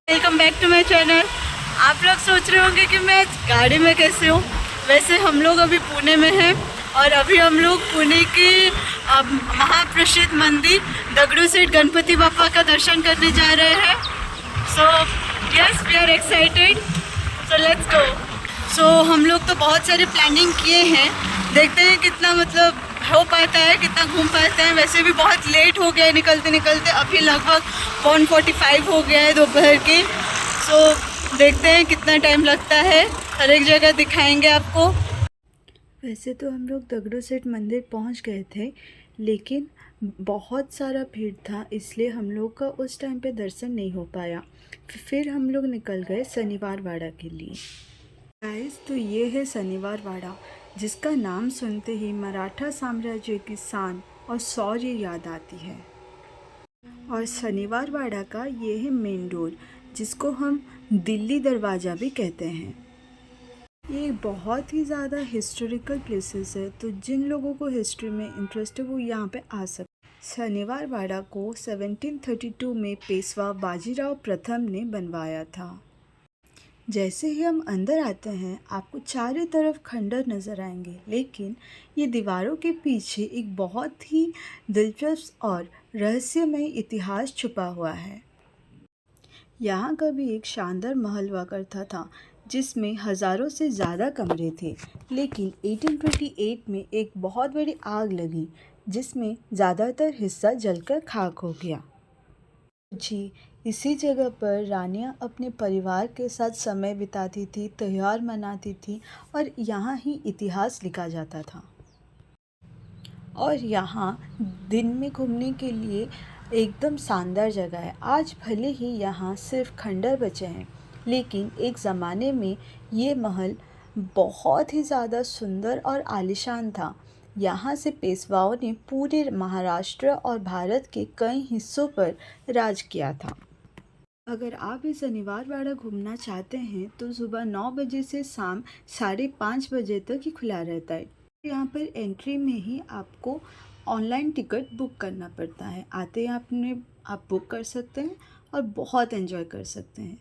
Welcome back to my channel. आप लोग सोच रहे होंगे कि मैं गाड़ी में कैसे हूँ। वैसे हम लोग अभी पुणे में हैं और अभी हम लोग पुणे के महाप्रसिद्ध मंदिर दगड़ूशेठ गणपति बापा का दर्शन करने जा रहे हैं। So yes, we are excited, so let's go. So हम लोग तो बहुत सारे प्लानिंग किए हैं, देखते हैं कितना मतलब हो पाता है, कितना घूम पाते हैं। वैसे भी बहुत लेट हो गया है निकलते निकलते, अभी लगभग 1:45 हो गया है दोपहर के। सो देखते हैं कितना टाइम लगता है, हर एक जगह दिखाएंगे आपको। वैसे तो हम लोग दगड़ूशेठ मंदिर पहुंच गए थे, लेकिन बहुत सारा भीड़ था, इसलिए हम लोग का उस टाइम पे दर्शन नहीं हो पाया। फिर हम लोग निकल गए शनिवार वाड़ा के लिए। गाइस, तो ये है शनिवार वाड़ा, जिसका नाम सुनते ही मराठा साम्राज्य की शान और शौर्य याद आती है। और शनिवार वाड़ा का ये है मेन डोर, जिसको हम दिल्ली दरवाज़ा भी कहते हैं। ये बहुत ही ज़्यादा हिस्टोरिकल प्लेसेस है, तो जिन लोगों को हिस्ट्री में इंटरेस्ट है वो यहाँ पे आ सकते। शनिवार वाड़ा को 1732 में पेशवा बाजीराव प्रथम ने बनवाया था। जैसे ही हम अंदर आते हैं, आपको चारों तरफ खंडर नज़र आएंगे, लेकिन ये दीवारों के पीछे एक बहुत ही दिलचस्प और रहस्यमय इतिहास छुपा हुआ है। यहाँ कभी एक शानदार महल हुआ करता था, जिसमें हज़ारों से ज़्यादा कमरे थे, लेकिन 1828 में एक बहुत बड़ी आग लगी, जिसमें ज़्यादातर हिस्सा जलकर खाक हो गया। जी, इसी जगह पर रानियां अपने परिवार के साथ समय बिताती थी, त्यौहार मनाती थी और यहाँ ही इतिहास लिखा जाता था। और यहाँ दिन में घूमने के लिए एकदम शानदार जगह है। आज भले ही यहाँ सिर्फ खंडर बचे हैं, लेकिन एक ज़माने में ये महल बहुत ही ज़्यादा सुंदर और आलीशान था। यहाँ से पेशवाओं ने पूरे महाराष्ट्र और भारत के कई हिस्सों पर राज किया था। अगर आप इस शनिवार वाड़ा घूमना चाहते हैं तो सुबह 9 बजे से शाम 5:30 बजे तक ही खुला रहता है। यहाँ पर एंट्री में ही आपको ऑनलाइन टिकट बुक करना पड़ता है। आते ही आप बुक कर सकते हैं और बहुत एंजॉय कर सकते हैं।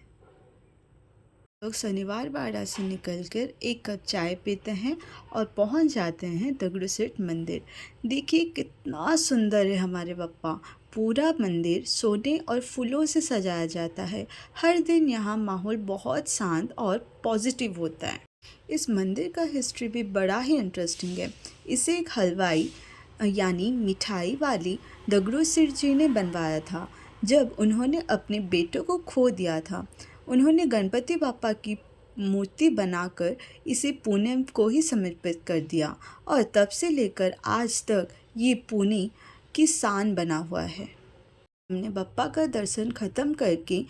लोग शनिवार वाड़ा से निकलकर एक कप चाय पीते हैं और पहुंच जाते हैं दगड़ूशेठ मंदिर। देखिए कितना सुंदर है हमारे बप्पा। पूरा मंदिर सोने और फूलों से सजाया जाता है। हर दिन यहाँ माहौल बहुत शांत और पॉजिटिव होता है। इस मंदिर का हिस्ट्री भी बड़ा ही इंटरेस्टिंग है। इसे एक हलवाई यानी मिठाई वाली दगड़ूशेठ जी ने बनवाया था। जब उन्होंने अपने बेटों को खो दिया था, उन्होंने गणपति बापा की मूर्ति बनाकर इसे पुणे को ही समर्पित कर दिया और तब से लेकर आज तक ये पुणे की शान बना हुआ है। हमने बप्पा का दर्शन ख़त्म करके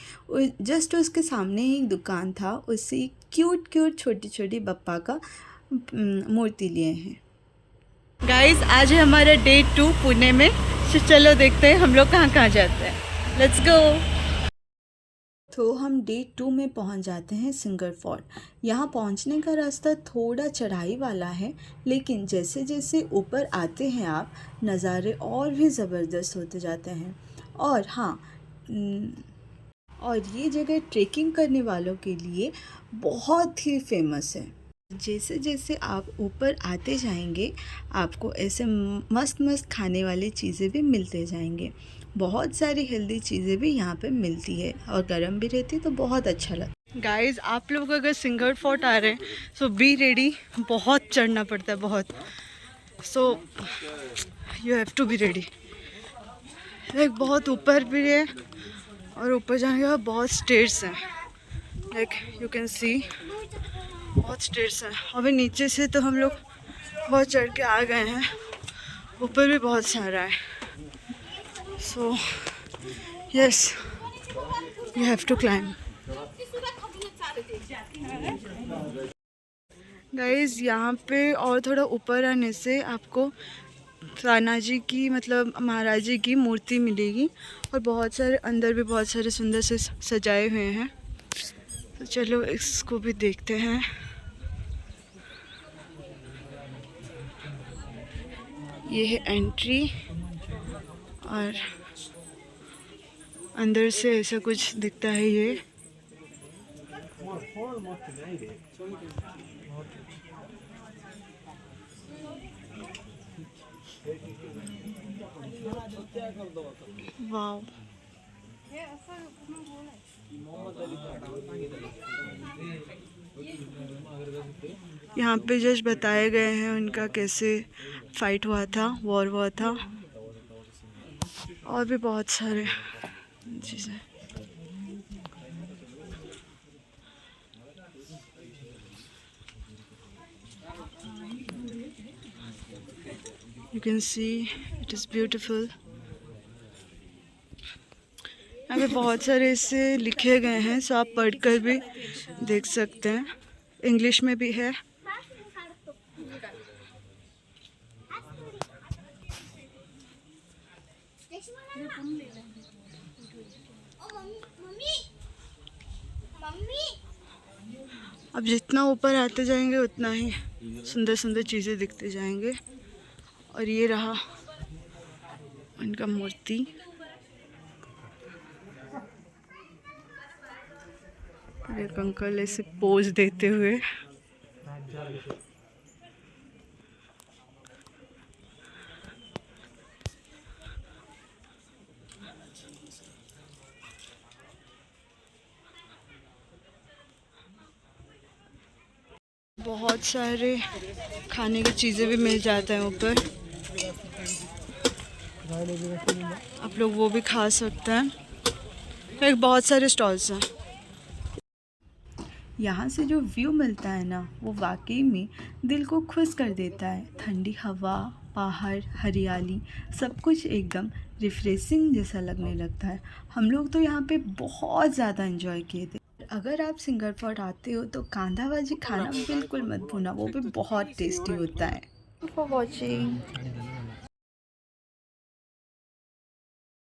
जस्ट उसके सामने ही एक दुकान था, उससे क्यूट छोटी छोटी बप्पा का मूर्ति लिए हैं। गाइस, आज है हमारा डे 2 पुणे में। चलो देखते हैं हम लोग कहाँ जाते हैं। Let's go. तो हम डे 2 में पहुंच जाते हैं सिंगर फोर्ट। यहाँ पहुंचने का रास्ता थोड़ा चढ़ाई वाला है, लेकिन जैसे जैसे ऊपर आते हैं आप, नज़ारे और भी ज़बरदस्त होते जाते हैं। और हाँ, और ये जगह ट्रेकिंग करने वालों के लिए बहुत ही फेमस है। जैसे जैसे आप ऊपर आते जाएंगे, आपको ऐसे मस्त मस्त खाने वाली चीज़ें भी मिलते जाएंगे। बहुत सारी हेल्दी चीज़ें भी यहाँ पे मिलती है और गर्म भी रहती है, तो बहुत अच्छा लगता है। गाइस, आप लोग अगर सिंगर फोर्ट आ रहे हैं सो बी रेडी। बहुत चढ़ना पड़ता है, बहुत। So you have to be ready. Like बहुत ऊपर भी है और ऊपर जाने के बाद बहुत स्टेयर्स हैं। लाइक यू कैन सी, बहुत स्टेयर्स हैं। अभी नीचे से तो हम लोग बहुत चढ़ के आ गए हैं, ऊपर भी बहुत सारा है। So yes, you have to climb. Guys, यहाँ पे और थोड़ा ऊपर आने से आपको तानाजी की मतलब महाराज जी की मूर्ति मिलेगी और बहुत सारे अंदर भी बहुत सारे सुंदर से सजाए हुए हैं। तो चलो इसको भी देखते हैं। ये है एंट्री और अंदर से ऐसा कुछ दिखता है ये। वाव, यहाँ पे जस्ट बताए गए हैं उनका कैसे फाइट हुआ था, वॉर हुआ था, और भी बहुत सारे चीज़ें। You can see it is beautiful. यहाँ पे बहुत सारे इससे लिखे गए हैं, सो आप पढ़कर भी देख सकते हैं। इंग्लिश में भी है। अब जितना ऊपर आते जाएंगे उतना ही सुंदर सुंदर चीज़ें दिखते जाएंगे। और ये रहा उनका मूर्ति। एक अंकल ऐसे पोज देते हुए। बहुत सारे खाने की चीज़ें भी मिल जाते हैं ऊपर, आप लोग वो भी खा सकते हैं। एक बहुत सारे स्टॉल्स हैं। यहाँ से जो व्यू मिलता है ना, वो वाकई में दिल को खुश कर देता है। ठंडी हवा, पहाड़, हरियाली, सब कुछ एकदम रिफ्रेशिंग जैसा लगने लगता है। हम लोग तो यहाँ पे बहुत ज़्यादा एंजॉय किए थे। अगर आप सिंगर फोर्ट आते हो तो कांदा भाजी खाना बिल्कुल मत भूलना, वो भी बहुत टेस्टी होता है। For watching.